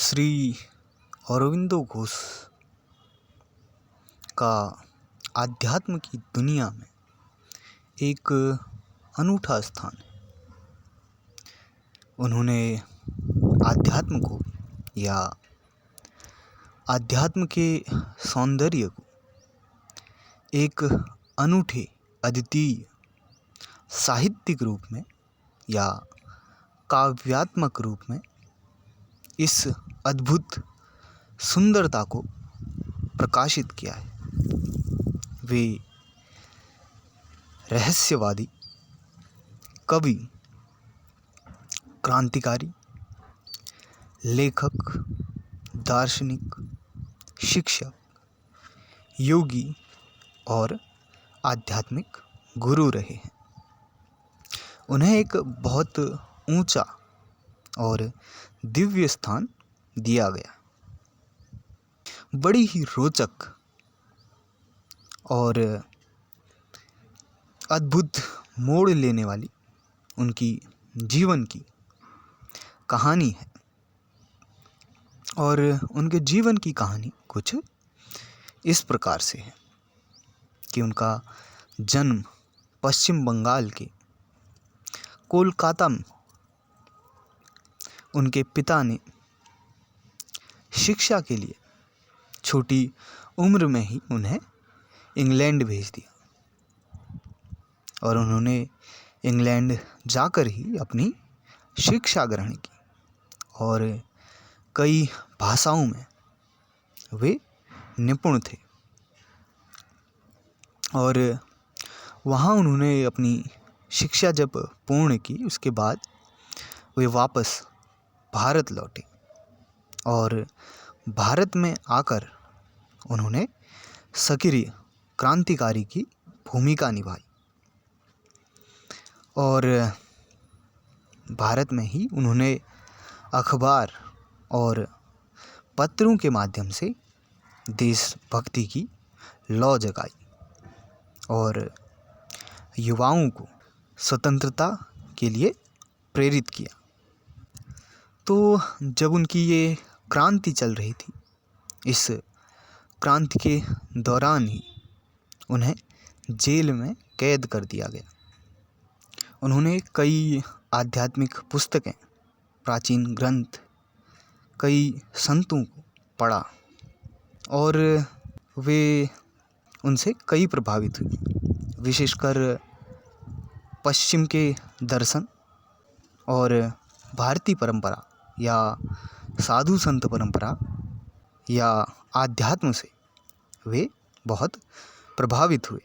श्री अरविंदो घोष का आध्यात्म की दुनिया में एक अनूठा स्थान है। उन्होंने आध्यात्म को या आध्यात्म के सौंदर्य को एक अनूठे अद्वितीय साहित्यिक रूप में या काव्यात्मक रूप में इस अद्भुत सुंदरता को प्रकाशित किया है। वे रहस्यवादी, कवि, क्रांतिकारी, लेखक, दार्शनिक, शिक्षक, योगी और आध्यात्मिक गुरु रहे हैं। उन्हें एक बहुत ऊंचा और दिव्य स्थान दिया गया। बड़ी ही रोचक और अद्भुत मोड़ लेने वाली उनकी जीवन की कहानी है। और उनके जीवन की कहानी कुछ इस प्रकार से है कि उनका जन्म पश्चिम बंगाल के कोलकाता में उनके पिता ने शिक्षा के लिए छोटी उम्र में ही उन्हें इंग्लैंड भेज दिया और उन्होंने इंग्लैंड जाकर ही अपनी शिक्षा ग्रहण की और कई भाषाओं में वे निपुण थे। और वहाँ उन्होंने अपनी शिक्षा जब पूर्ण की, उसके बाद वे वापस भारत लौटे और भारत में आकर उन्होंने सक्रिय क्रांतिकारी की भूमिका निभाई और भारत में ही उन्होंने अखबार और पत्रों के माध्यम से देशभक्ति की लौ जगाई और युवाओं को स्वतंत्रता के लिए प्रेरित किया। तो जब उनकी ये क्रांति चल रही थी, इस क्रांति के दौरान ही उन्हें जेल में कैद कर दिया गया। उन्होंने कई आध्यात्मिक पुस्तकें, प्राचीन ग्रंथ, कई संतों को पढ़ा और वे उनसे कई प्रभावित हुए, विशेषकर पश्चिम के दर्शन और भारतीय परंपरा या साधु संत परंपरा या आध्यात्म से वे बहुत प्रभावित हुए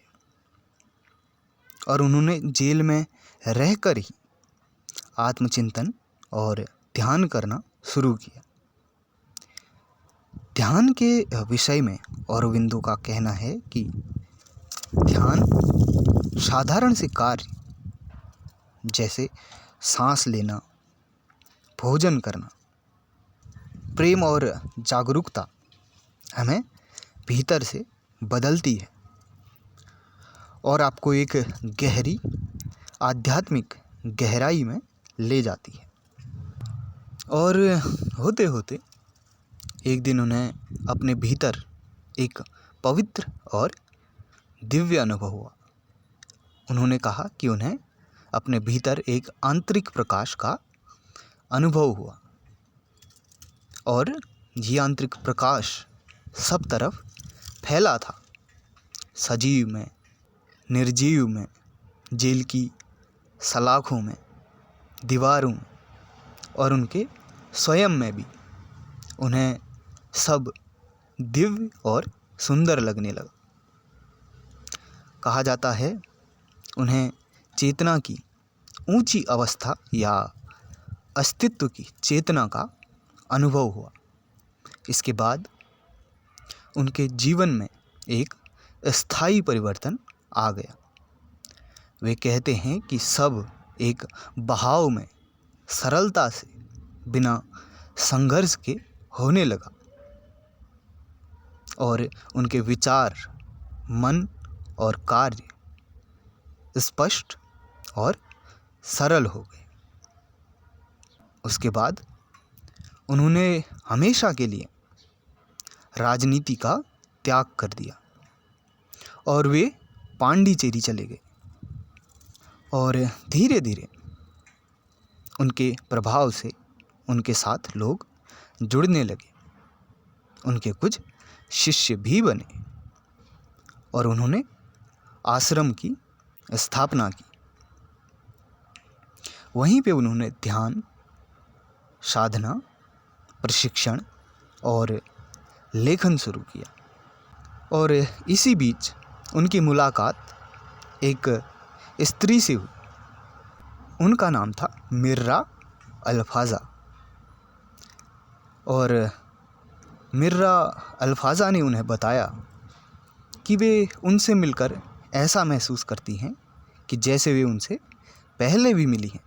और उन्होंने जेल में रहकर ही आत्मचिंतन और ध्यान करना शुरू किया। ध्यान के विषय में अरविंदो का कहना है कि ध्यान साधारण से कार्य जैसे सांस लेना, भोजन करना, प्रेम और जागरूकता हमें भीतर से बदलती है और आपको एक गहरी आध्यात्मिक गहराई में ले जाती है। और होते होते एक दिन उन्हें अपने भीतर एक पवित्र और दिव्य अनुभव हुआ। उन्होंने कहा कि उन्हें अपने भीतर एक आंतरिक प्रकाश का अनुभव हुआ और ये आंतरिक प्रकाश सब तरफ फैला था, सजीव में, निर्जीव में, जेल की सलाखों में, दीवारों में और उनके स्वयं में भी। उन्हें सब दिव्य और सुंदर लगने लगा। कहा जाता है उन्हें चेतना की ऊंची अवस्था या अस्तित्व की चेतना का अनुभव हुआ। इसके बाद उनके जीवन में एक स्थायी परिवर्तन आ गया। वे कहते हैं कि सब एक बहाव में सरलता से, बिना संघर्ष के होने लगा और उनके विचार, मन और कार्य स्पष्ट और सरल हो गए। उसके बाद उन्होंने हमेशा के लिए राजनीति का त्याग कर दिया और वे पांडिचेरी चले गए। और धीरे धीरे उनके प्रभाव से उनके साथ लोग जुड़ने लगे। उनके कुछ शिष्य भी बने और उन्होंने आश्रम की स्थापना की। वहीं पे उन्होंने ध्यान, साधना, प्रशिक्षण और लेखन शुरू किया। और इसी बीच उनकी मुलाकात एक स्त्री से हुई। उनका नाम था मिर्रा अल्फाज़ा। और मिर्रा अल्फाज़ा ने उन्हें बताया कि वे उनसे मिलकर ऐसा महसूस करती हैं कि जैसे वे उनसे पहले भी मिली हैं।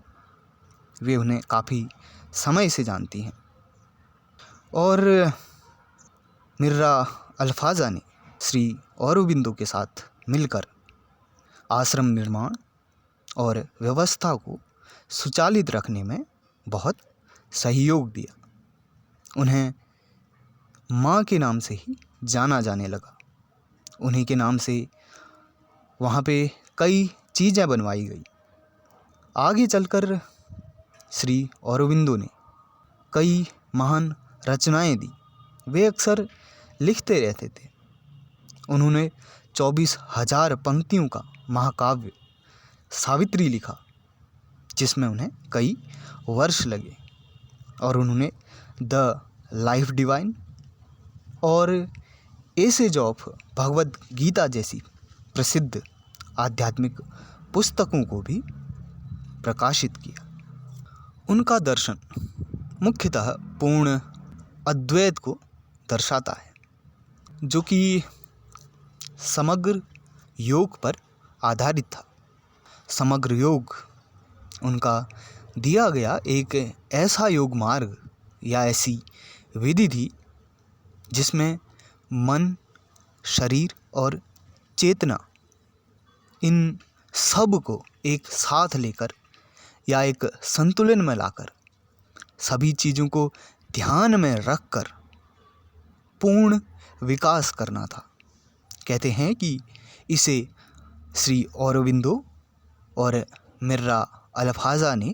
वे उन्हें काफ़ी समय से जानती हैं। और मिर्रा अल्फाज़ा ने श्री औरोबिंदो के साथ मिलकर आश्रम निर्माण और व्यवस्था को सुचालित रखने में बहुत सहयोग दिया। उन्हें माँ के नाम से ही जाना जाने लगा। उन्हीं के नाम से वहाँ पे कई चीज़ें बनवाई गई। आगे चलकर श्री औरोबिंदो ने कई महान रचनाएं दी। वे अक्सर लिखते रहते थे। उन्होंने 24,000 पंक्तियों का महाकाव्य सावित्री लिखा, जिसमें उन्हें कई वर्ष लगे। और उन्होंने द लाइफ डिवाइन और एसेज ऑफ भगवद गीता जैसी प्रसिद्ध आध्यात्मिक पुस्तकों को भी प्रकाशित किया। उनका दर्शन मुख्यतः पूर्ण अद्वैत को दर्शाता है, जो कि समग्र योग पर आधारित था। समग्र योग उनका दिया गया एक ऐसा योग मार्ग या ऐसी विधि थी जिसमें मन, शरीर और चेतना इन सब को एक साथ लेकर या एक संतुलन में लाकर सभी चीज़ों को ध्यान में रखकर पूर्ण विकास करना था। कहते हैं कि इसे श्री औरोबिंदो और मिर्रा अल्फाज़ा ने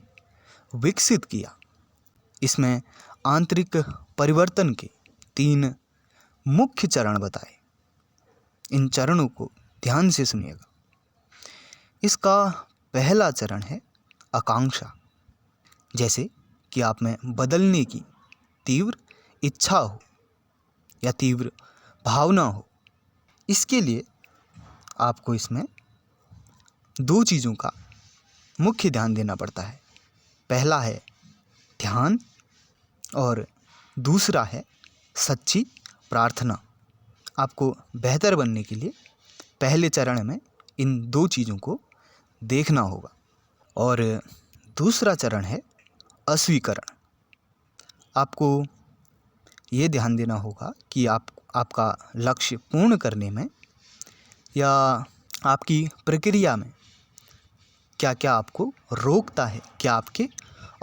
विकसित किया। इसमें आंतरिक परिवर्तन के 3 मुख्य चरण बताए। इन चरणों को ध्यान से सुनिएगा। इसका पहला चरण है आकांक्षा। जैसे कि आप में बदलने की तीव्र इच्छा हो या तीव्र भावना हो। इसके लिए आपको इसमें 2 चीज़ों का मुख्य ध्यान देना पड़ता है। पहला है ध्यान और दूसरा है सच्ची प्रार्थना। आपको बेहतर बनने के लिए पहले चरण में इन 2 चीज़ों को देखना होगा। और दूसरा चरण है अस्वीकरण। आपको ये ध्यान देना होगा कि आपका लक्ष्य पूर्ण करने में या आपकी प्रक्रिया में क्या क्या आपको रोकता है, क्या आपके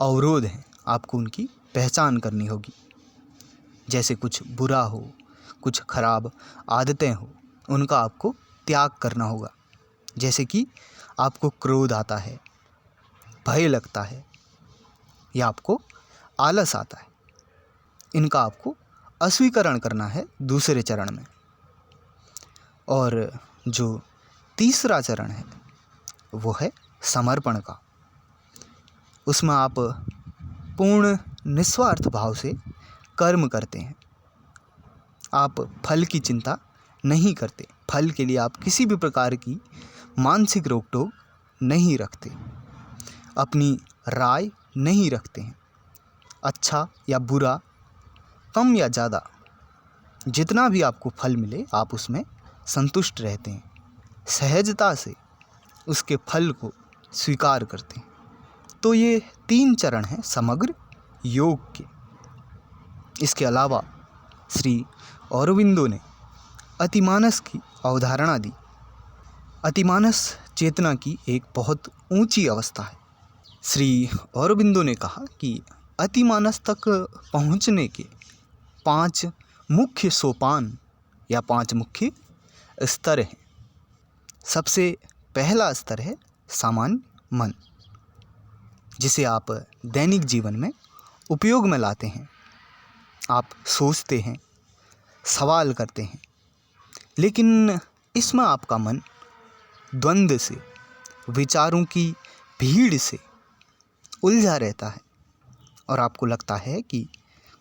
अवरोध हैं, आपको उनकी पहचान करनी होगी। जैसे कुछ बुरा हो, कुछ खराब आदतें हो, उनका आपको त्याग करना होगा। जैसे कि आपको क्रोध आता है, भय लगता है या आपको आलस आता है, इनका आपको अस्वीकरण करना है दूसरे चरण में। और जो तीसरा चरण है वो है समर्पण का। उसमें आप पूर्ण निस्वार्थ भाव से कर्म करते हैं। आप फल की चिंता नहीं करते। फल के लिए आप किसी भी प्रकार की मानसिक रोक टोक नहीं रखते। अपनी राय नहीं रखते हैं। अच्छा या बुरा, कम या ज़्यादा, जितना भी आपको फल मिले आप उसमें संतुष्ट रहते हैं। सहजता से उसके फल को स्वीकार करते हैं। तो ये 3 चरण हैं समग्र योग के। इसके अलावा श्री औरोबिंदो ने अतिमानस की अवधारणा दी। अतिमानस चेतना की एक बहुत ऊंची अवस्था है। श्री औरोबिंदो ने कहा कि अतिमानस तक पहुँचने के 5 मुख्य सोपान या 5 मुख्य स्तर हैं। सबसे पहला स्तर है सामान्य मन, जिसे आप दैनिक जीवन में उपयोग में लाते हैं। आप सोचते हैं, सवाल करते हैं, लेकिन इसमें आपका मन द्वंद्व से, विचारों की भीड़ से उलझा रहता है और आपको लगता है कि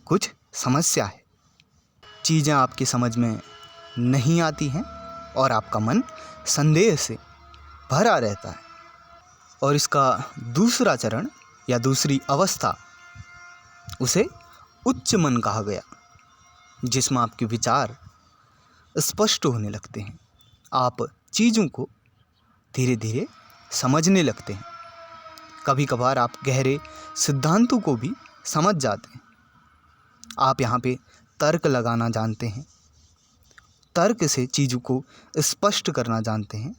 कुछ समस्या है, चीज़ें आपकी समझ में नहीं आती हैं और आपका मन संदेह से भरा रहता है। और इसका दूसरा चरण या दूसरी अवस्था, उसे उच्च मन कहा गया, जिसमें आपके विचार स्पष्ट होने लगते हैं। आप चीज़ों को धीरे धीरे समझने लगते हैं। कभी कभार आप गहरे सिद्धांतों को भी समझ जाते हैं। आप यहाँ पे तर्क लगाना जानते हैं, तर्क से चीज़ों को स्पष्ट करना जानते हैं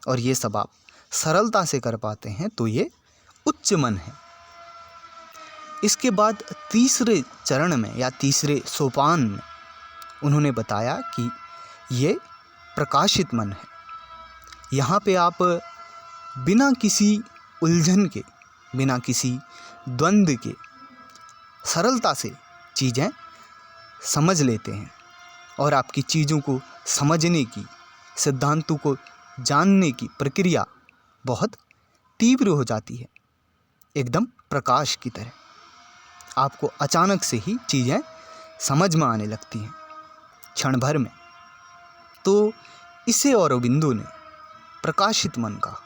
और ये सब आप सरलता से कर पाते हैं, तो ये उच्च मन है। इसके बाद तीसरे चरण में या तीसरे सोपान में उन्होंने बताया कि ये प्रकाशित मन है। यहाँ पे आप बिना किसी उलझन के, बिना किसी द्वंद्व के सरलता से चीज़ें समझ लेते हैं और आपकी चीज़ों को समझने की, सिद्धांतों को जानने की प्रक्रिया बहुत तीव्र हो जाती है, एकदम प्रकाश की तरह। आपको अचानक से ही चीज़ें समझ में आने लगती हैं, क्षण भर में। तो इसे औरोबिंदो ने प्रकाशित मन कहा।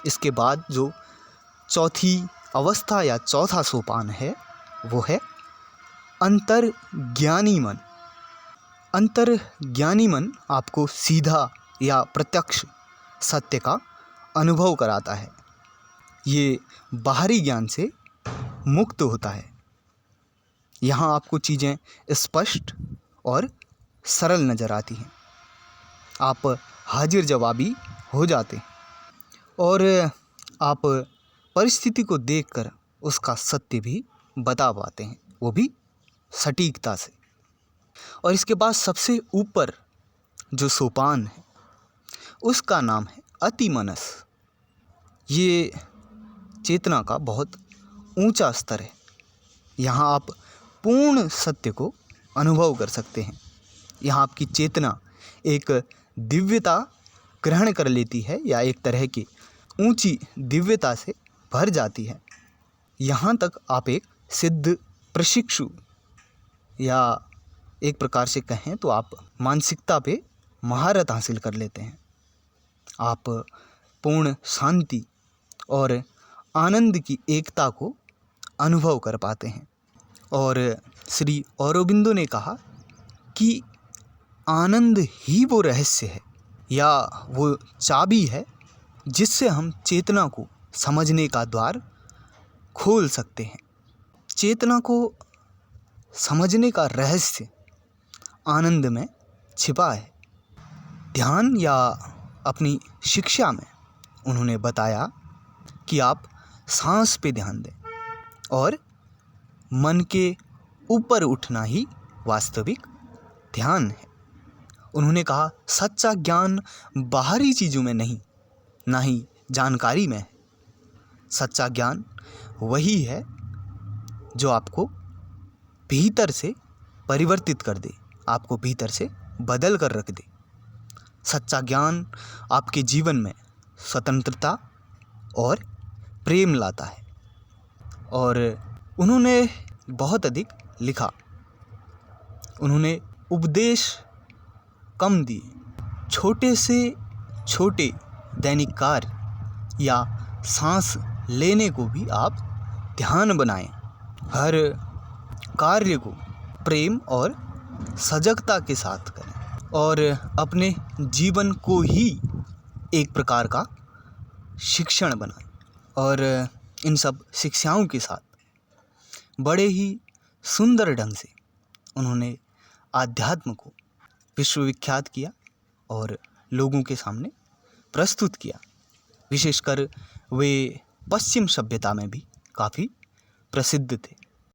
इसके बाद जो चौथी अवस्था या चौथा सोपान है, वो है अंतर्ज्ञानी मन। अंतर्ज्ञानी मन आपको सीधा या प्रत्यक्ष सत्य का अनुभव कराता है। ये बाहरी ज्ञान से मुक्त होता है। यहाँ आपको चीज़ें स्पष्ट और सरल नज़र आती हैं। आप हाजिर जवाबी हो जाते हैं और आप परिस्थिति को देखकर उसका सत्य भी बता पाते हैं, वो भी सटीकता से। और इसके बाद सबसे ऊपर जो सोपान है, उसका नाम है अतिमनस। ये चेतना का बहुत ऊंचा स्तर है। यहाँ आप पूर्ण सत्य को अनुभव कर सकते हैं। यहाँ आपकी चेतना एक दिव्यता ग्रहण कर लेती है या एक तरह की ऊंची दिव्यता से भर जाती है। यहाँ तक आप एक सिद्ध प्रशिक्षु या एक प्रकार से कहें तो आप मानसिकता पे महारत हासिल कर लेते हैं। आप पूर्ण शांति और आनंद की एकता को अनुभव कर पाते हैं। और श्री औरोबिंदो ने कहा कि आनंद ही वो रहस्य है या वो चाबी है जिससे हम चेतना को समझने का द्वार खोल सकते हैं। चेतना को समझने का रहस्य आनंद में छिपा है। ध्यान या अपनी शिक्षा में उन्होंने बताया कि आप सांस पे ध्यान दें और मन के ऊपर उठना ही वास्तविक ध्यान है। उन्होंने कहा सच्चा ज्ञान बाहरी चीज़ों में नहीं, ना ही जानकारी में है। सच्चा ज्ञान वही है जो आपको भीतर से परिवर्तित कर दे, आपको भीतर से बदल कर रख दे। सच्चा ज्ञान आपके जीवन में स्वतंत्रता और प्रेम लाता है। और उन्होंने बहुत अधिक लिखा। उन्होंने उपदेश कम दिए। छोटे से छोटे दैनिक कार्य या सांस लेने को भी आप ध्यान बनाएं। हर कार्य को प्रेम और सजगता के साथ करें और अपने जीवन को ही एक प्रकार का शिक्षण बनाएं। और इन सब शिक्षाओं के साथ बड़े ही सुंदर ढंग से उन्होंने आध्यात्म को विश्वविख्यात किया और लोगों के सामने प्रस्तुत किया। विशेषकर वे पश्चिम सभ्यता में भी काफ़ी प्रसिद्ध थे।